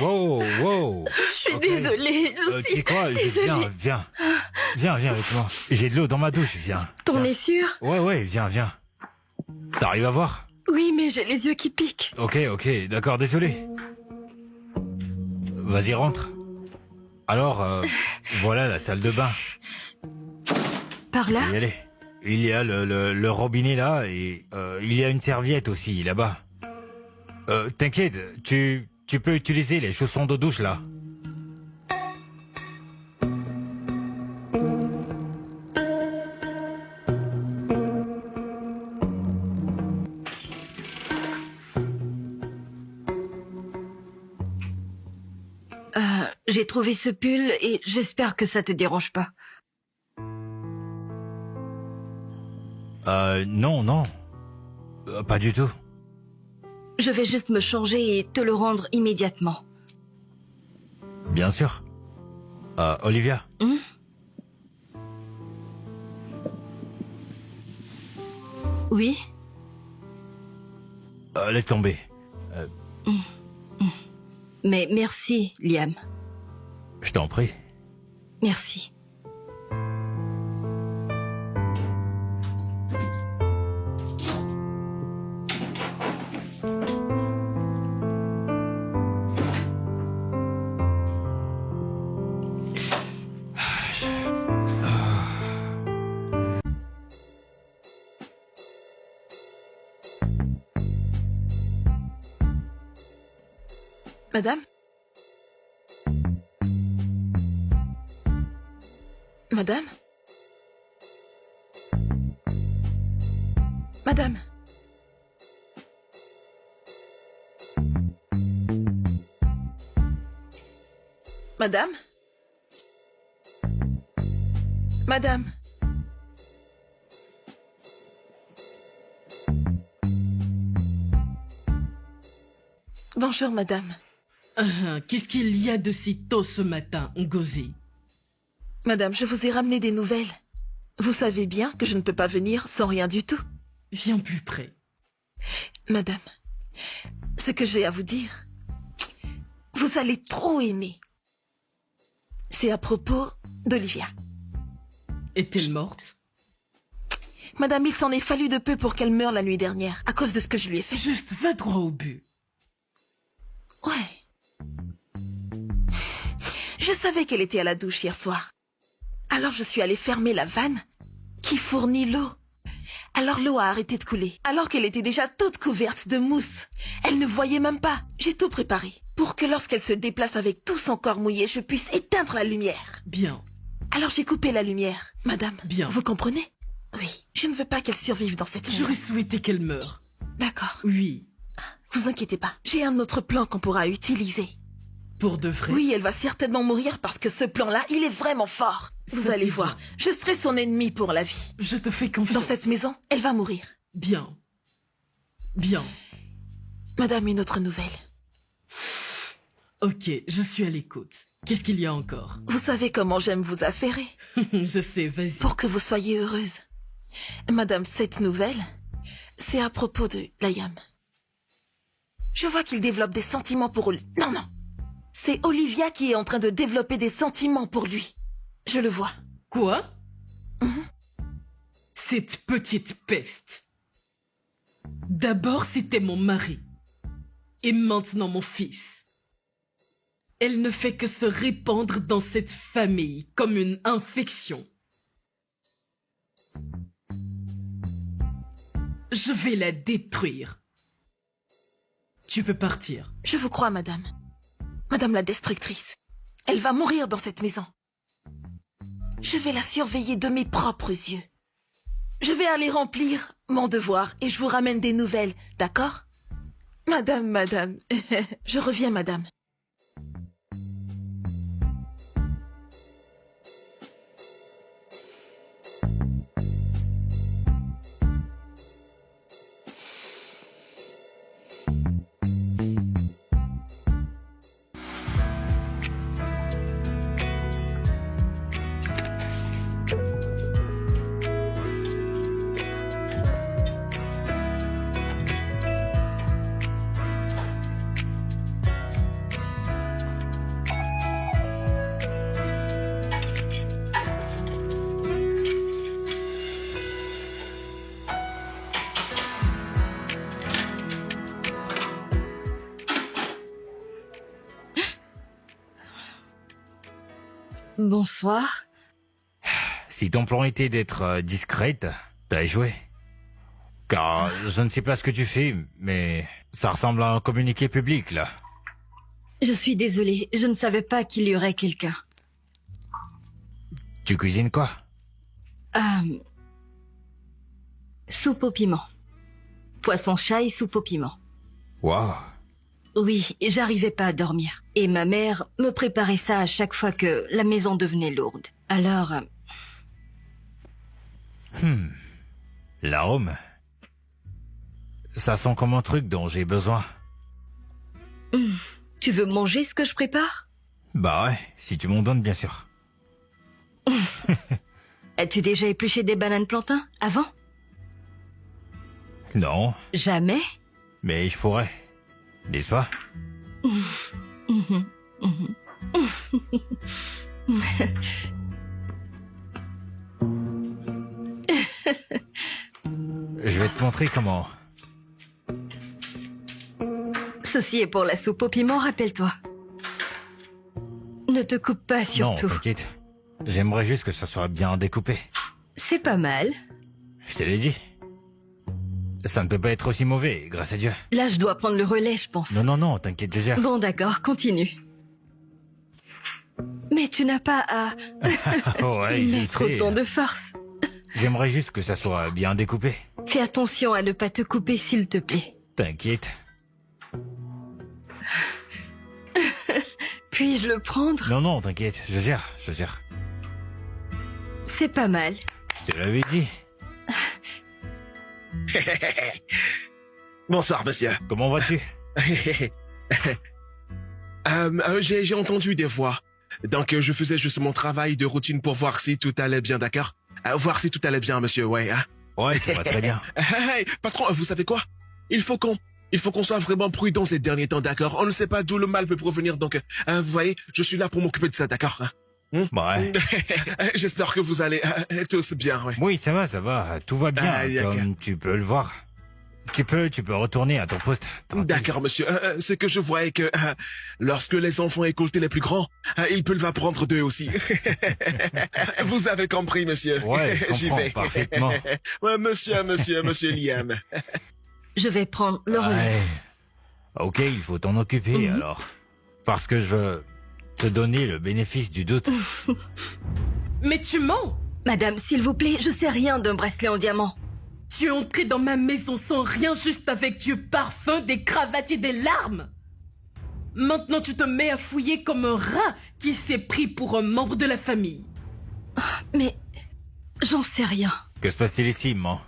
Wow, wow. Je suis Ok. désolée, je Tu suis sais quoi, désolée. viens. Viens avec moi. J'ai de l'eau dans ma douche, viens. T'en Viens. es sûr? Ouais, viens. T'arrives à voir? Oui, mais j'ai les yeux qui piquent. Ok, d'accord, désolé. Vas-y, rentre. Alors, voilà la salle de bain. Par Tu là? peux y aller. Il y a le robinet là et il y a une serviette aussi là-bas. T'inquiète, tu peux utiliser les chaussons de douche là. J'ai trouvé ce pull et j'espère que ça te dérange pas. Non. Pas du tout. Je vais juste me changer et te le rendre immédiatement. Bien sûr. Olivia. Oui? Laisse tomber. Mais merci, Liam. Je t'en prie. Merci. Madame? Madame? Madame? Madame? Madame? Bonjour, madame. Qu'est-ce qu'il y a de si tôt ce matin, Ngozi? Madame, je vous ai ramené des nouvelles. Vous savez bien que je ne peux pas venir sans rien du tout. Viens plus près. Madame, ce que j'ai à vous dire, vous allez trop aimer. C'est à propos d'Olivia. Est-elle morte? Madame, il s'en est fallu de peu pour qu'elle meure la nuit dernière, à cause de ce que je lui ai fait. Juste, va droit au but. Ouais. Je savais qu'elle était à la douche hier soir. Alors je suis allée fermer la vanne qui fournit l'eau. Alors l'eau a arrêté de couler, alors qu'elle était déjà toute couverte de mousse. Elle ne voyait même pas. J'ai tout préparé pour que lorsqu'elle se déplace avec tout son corps mouillé, je puisse éteindre la lumière. Bien. Alors j'ai coupé la lumière. Madame, Bien. vous comprenez? Oui, je ne veux pas qu'elle survive dans cette maison. J'aurais souhaité qu'elle meure. D'accord. Oui. Vous inquiétez pas. J'ai un autre plan qu'on pourra utiliser. Pour de vrai. Oui, elle va certainement mourir parce que ce plan-là, il est vraiment fort. Vous Ça, allez c'est voir. bien. Je serai son ennemi pour la vie. Je te fais confiance. Dans cette maison, elle va mourir. Bien. Bien. Madame, une autre nouvelle. Ok, je suis à l'écoute. Qu'est-ce qu'il y a encore? Vous savez comment j'aime vous affairer Je sais, vas-y. pour que vous soyez heureuse. Madame, cette nouvelle, c'est à propos de Liam. Je vois qu'il développe des sentiments pour... Non. C'est Olivia qui est en train de développer des sentiments pour lui. Je le vois. Quoi? Cette petite peste. D'abord, c'était mon mari. Et maintenant, mon fils. Elle ne fait que se répandre dans cette famille comme une infection. Je vais la détruire. Tu peux partir. Je vous crois, madame. Madame la destructrice. Elle va mourir dans cette maison. Je vais la surveiller de mes propres yeux. Je vais aller remplir mon devoir et je vous ramène des nouvelles, d'accord? Madame. Je reviens, madame. Bonsoir. Si ton plan était d'être discrète, t'as échoué. Car je ne sais pas ce que tu fais, mais ça ressemble à un communiqué public, là. Je suis désolée, je ne savais pas qu'il y aurait quelqu'un. Tu cuisines quoi? Soupe au piment. Poisson chat et soupe au piment. Waouh. Oui, j'arrivais pas à dormir. Et ma mère me préparait ça à chaque fois que la maison devenait lourde. Alors, L'arôme. Ça sent comme un truc dont j'ai besoin. tu veux manger ce que je prépare? Bah ouais, si tu m'en donnes, bien sûr. As-tu déjà épluché des bananes plantains avant? Non, Jamais? mais je pourrais. N'est-ce pas? Je vais te montrer comment. Ceci est pour la soupe au piment, rappelle-toi. Ne te coupe pas Non, surtout. t'inquiète. J'aimerais juste que ça soit bien découpé. C'est pas mal. Je te l'ai dit. Ça ne peut pas être aussi mauvais, grâce à Dieu. Là, je dois prendre le relais, je pense. Non, non, non, t'inquiète, je gère. Bon, d'accord, continue. Mais tu n'as pas à Ouais, je le mettre sais. autant de force. J'aimerais juste que ça soit bien découpé. Fais attention à ne pas te couper, s'il te plaît. T'inquiète. Puis-je le prendre? Non, non, t'inquiète, je gère, je gère. C'est pas mal. Je te l'avais dit. Bonsoir, monsieur. Comment vas-tu? J'ai entendu des voix. Donc, je faisais juste mon travail de routine pour voir si tout allait bien, d'accord? Voir si tout allait bien, monsieur, ouais. Hein? Ouais, ça va très bien. Hey, patron, vous savez quoi? Il faut qu'on soit vraiment prudent ces derniers temps, d'accord? On ne sait pas d'où le mal peut provenir, donc, vous voyez, je suis là pour m'occuper de ça, d'accord? Hein? Ouais. J'espère que vous allez tous bien, ouais. Oui, ça va, tout va bien, Ah, d'accord. comme tu peux le voir. Tu peux retourner à ton poste. tranquille. D'accord, monsieur. C'est que je voyais que lorsque les enfants écoutaient les plus grands, ils peuvent apprendre d'eux aussi. Vous avez compris, monsieur. Ouais, je J'y comprends vais. parfaitement. Ouais, monsieur Liam. Je vais prendre le relais. Ouais. Ok, il faut t'en occuper alors. Parce que je veux te donner le bénéfice du doute. Mais tu mens! Madame, s'il vous plaît, je sais rien d'un bracelet en diamant. Tu es entré dans ma maison sans rien, juste avec du parfum, des cravates et des larmes. Maintenant, tu te mets à fouiller comme un rat qui s'est pris pour un membre de la famille. Mais j'en sais rien. Que se passe-t-il ici, maman?